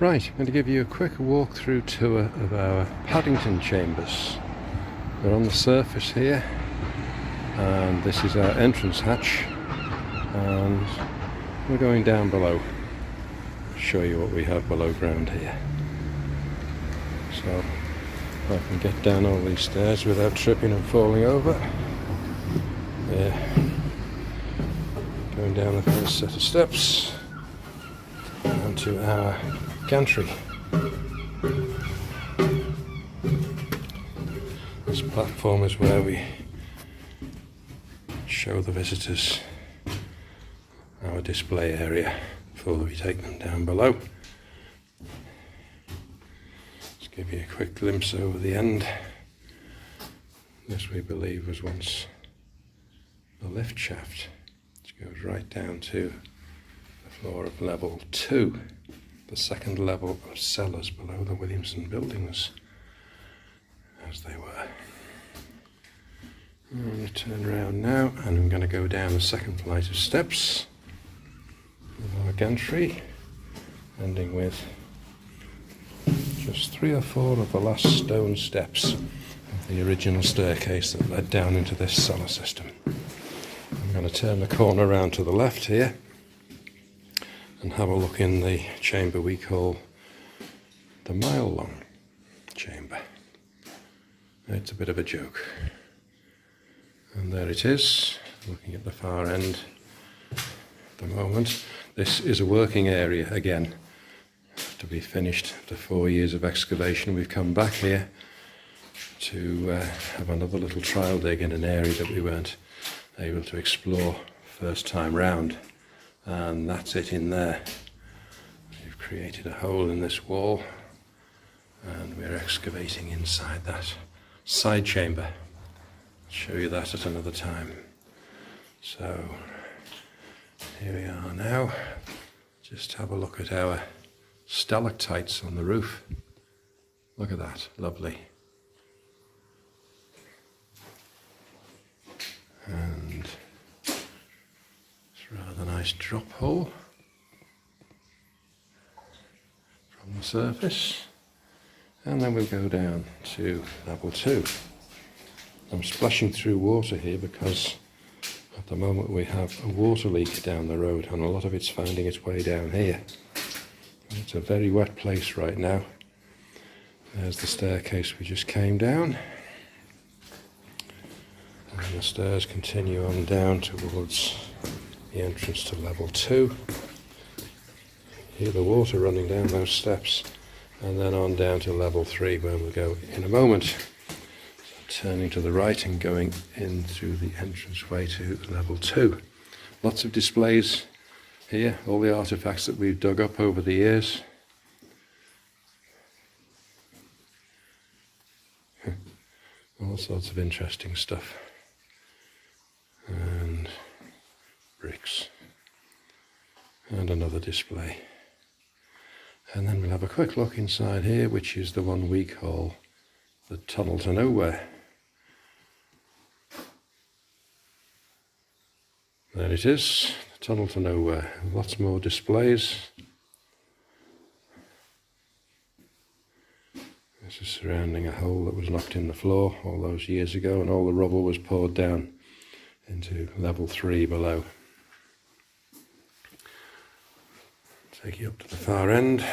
Right, I'm going to give you a quick walkthrough tour of our Paddington chambers. We're on the surface here, and this is our entrance hatch, and we're going down below. I'll show you what we have below ground here. So I can get down all these stairs without tripping and falling over. There. Going down the first set of steps onto our gantry. This platform is where we show the visitors our display area before we take them down below. Let's give you a quick glimpse over the end. This we believe was once the lift shaft, which goes right down to the floor of level 2. The second level of cellars below the Williamson buildings, as they were. I'm going to turn around now, and I'm going to go down the second flight of steps with our gantry, ending with just 3 or 4 of the last stone steps of the original staircase that led down into this cellar system. I'm going to turn the corner around to the left here and have a look in the chamber we call the mile-long chamber. It's a bit of a joke. And there it is, looking at the far end at the moment. This is a working area again, to be finished after 4 years of excavation. We've come back here to have another little trial dig in an area that we weren't able to explore first time round. And that's it in there. We've created a hole in this wall, and we're excavating inside that side chamber. I'll show you that at another time. So here we are now. Just have a look at our stalactites on the roof. Look at that, lovely. And rather nice drop hole from the surface, and then we'll go down to level 2. I'm splashing through water here because at the moment we have a water leak down the road, and a lot of it's finding its way down here. It's a very wet place right now. There's the staircase we just came down, and the stairs continue on down towards the entrance to level 2. Hear the water running down those steps, and then on down to level 3 where we'll go in a moment. So turning to the right and going in through the entranceway to level 2. Lots of displays here, all the artifacts that we've dug up over the years. All sorts of interesting stuff. And bricks, and another display. And then we'll have a quick look inside here, which is the one we call the tunnel to nowhere. There it is, the tunnel to nowhere. Lots more displays. This is surrounding a hole that was knocked in the floor all those years ago, and all the rubble was poured down into level 3 below. Take you up to the far end.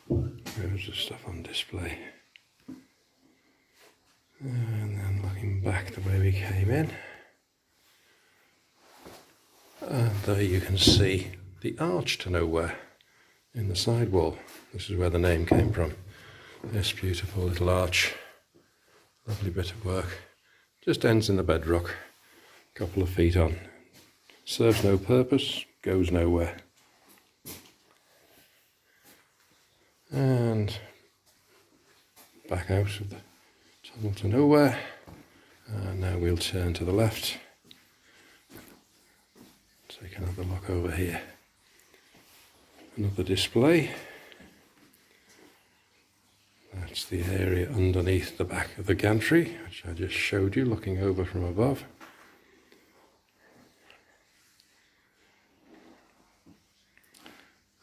There's the stuff on display. And then looking back the way we came in. And there you can see the arch to nowhere in the side wall. This is where the name came from. This beautiful little arch, lovely bit of work, just ends in the bedrock, a couple of feet on. Serves no purpose, goes nowhere. And back out of the tunnel to nowhere. And now we'll turn to the left. Take another look over here. Another display. That's the area underneath the back of the gantry, which I just showed you looking over from above.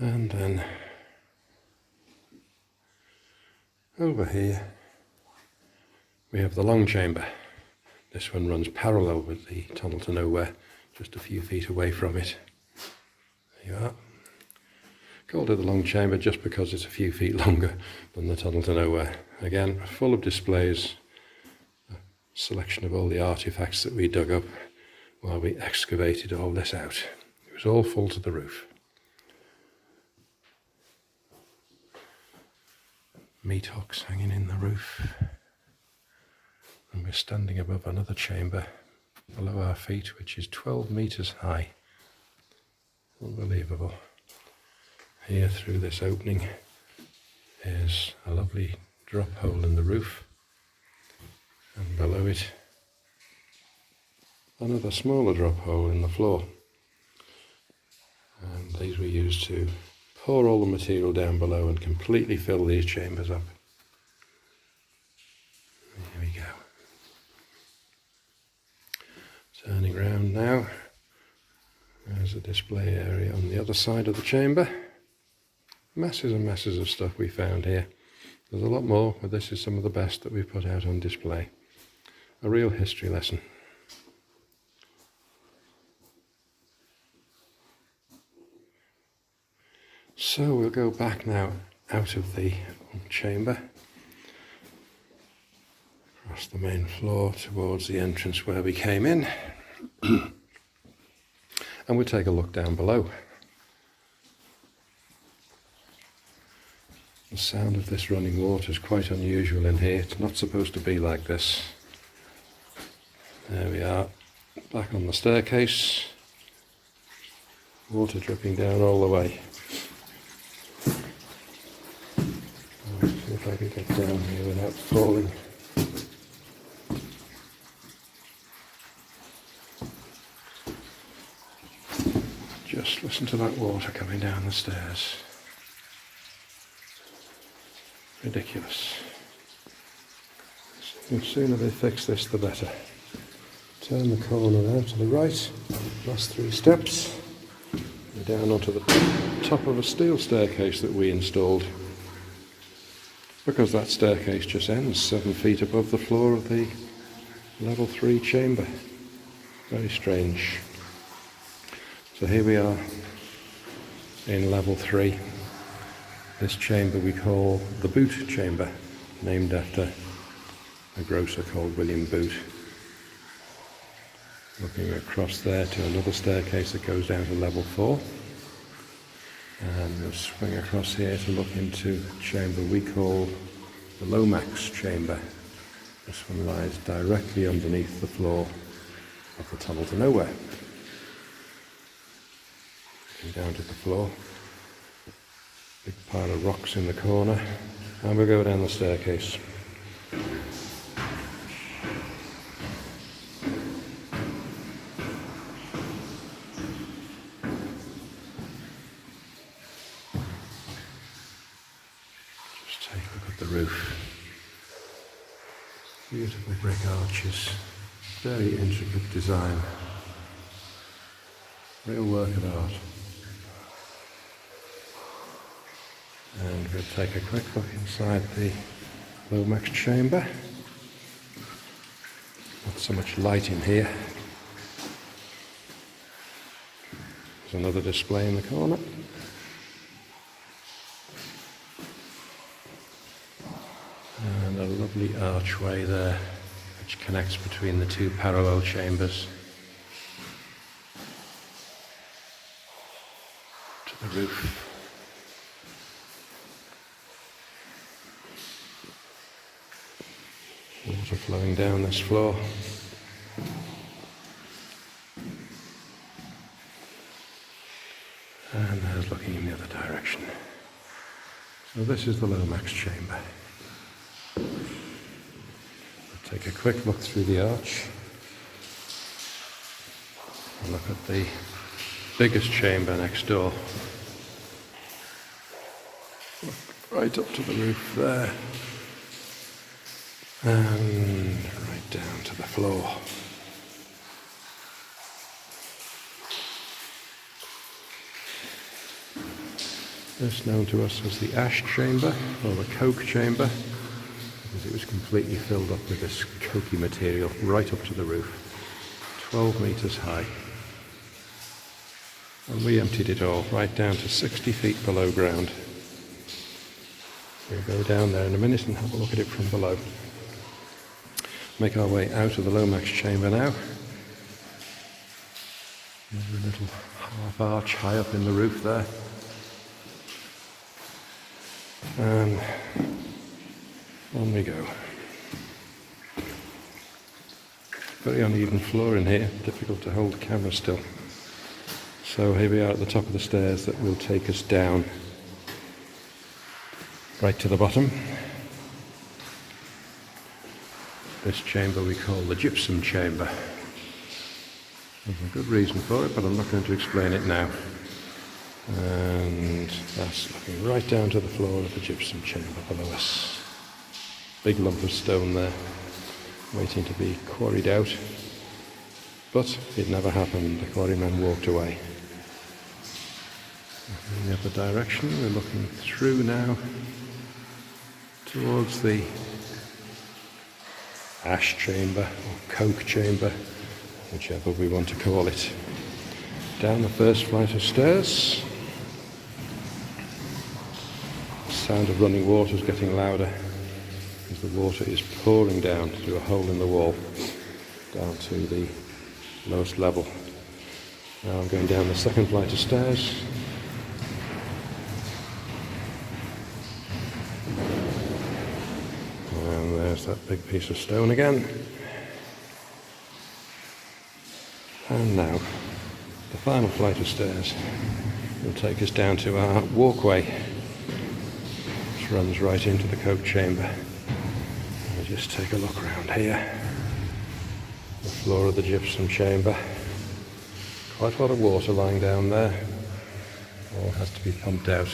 And then over here we have the long chamber. This one runs parallel with the tunnel to nowhere, just a few feet away from it. There you are. Called it the long chamber just because it's a few feet longer than the tunnel to nowhere. Again, full of displays, a selection of all the artifacts that we dug up while we excavated all this out. It was all full to the roof. Meat hooks hanging in the roof. And we're standing above another chamber below our feet, which is 12 meters high. Unbelievable. Here through this opening is a lovely drop hole in the roof, and below it another smaller drop hole in the floor. And these were used to pour all the material down below and completely fill these chambers up. There we go. Turning round now, there's a display area on the other side of the chamber. Masses and masses of stuff we found here. There's a lot more, but this is some of the best that we've put out on display. A real history lesson. So we'll go back now out of the chamber, across the main floor towards the entrance where we came in, and we'll take a look down below. The sound of this running water is quite unusual in here. It's not supposed to be like this. There we are, back on the staircase, water dripping down all the way. See if I can get down here without falling. Just listen to that water coming down the stairs. Ridiculous. The sooner they fix this, the better. Turn the corner now to the right. Last 3 steps. We're down onto the top of a steel staircase that we installed, because that staircase just ends 7 feet above the floor of the level 3 chamber. Very strange. So here we are in level 3. This chamber we call the Boot Chamber, named after a grocer called William Boot. Looking across there to another staircase that goes down to level 4. And we'll swing across here to look into a chamber we call the Lomax Chamber. This one lies directly underneath the floor of the tunnel to nowhere. Looking down to the floor. Big pile of rocks in the corner, and we'll go down the staircase. Just take a look at the roof. Beautiful brick arches, very intricate design. Real work of art. And we'll take a quick look inside the Lomax chamber. Not so much light in here. There's another display in the corner. And a lovely archway there, which connects between the 2 parallel chambers to the roof. Water flowing down this floor. And there's looking in the other direction. So this is the Lomax chamber. We'll take a quick look through the arch and look at the biggest chamber next door. Look right up to the roof there. And right down to the floor. This known to us as the ash chamber, or the coke chamber, because it was completely filled up with this cokey material right up to the roof, 12 metres high. And we emptied it all right down to 60 feet below ground. We'll go down there in a minute and have a look at it from below. Make our way out of the Lomax chamber now. There's a little half arch high up in the roof there. And on we go. Very uneven floor in here, difficult to hold the camera still. So here we are at the top of the stairs that will take us down right to the bottom. This chamber we call the gypsum chamber. There's a good reason for it, but I'm not going to explain it now. And that's looking right down to the floor of the gypsum chamber below us. Big lump of stone there, waiting to be quarried out. But it never happened. The quarrymen walked away. In the other direction, we're looking through now towards the ash chamber or coke chamber, whichever we want to call it. Down the first flight of stairs. The sound of running water is getting louder as the water is pouring down through a hole in the wall down to the lowest level. Now I'm going down the second flight of stairs. And there's that big piece of stone again. And now the final flight of stairs will take us down to our walkway, which runs right into the coke chamber. I'll just take a look around here. The floor of the gypsum chamber. Quite a lot of water lying down there. All has to be pumped out.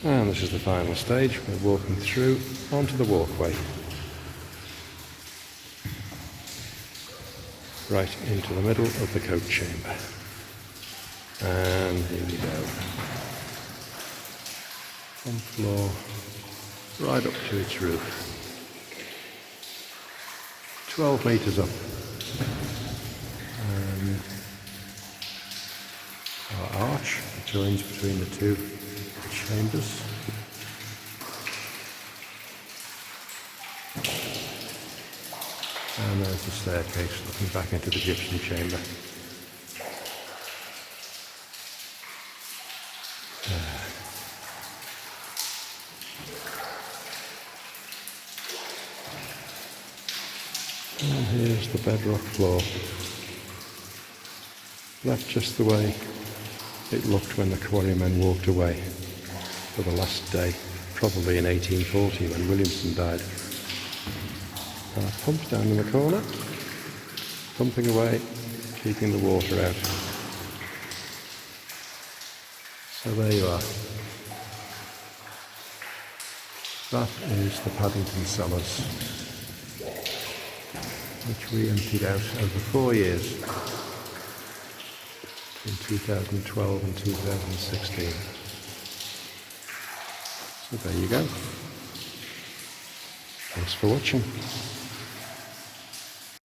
And this is the final stage. We're walking through onto the walkway. Right into the middle of the coke chamber. And here we go. From floor right up to its roof. 12 metres up. Our arch joins between the two chambers. And there's the staircase looking back into the gypsum chamber. And here's the bedrock floor. Left just the way it looked when the quarrymen walked away for the last day, probably in 1840 when Williamson died. Pump down in the corner, pumping away, keeping the water out. So there you are. That is the Paddington cellars, which we emptied out over 4 years, in 2012 and 2016. So there you go. Thanks for watching.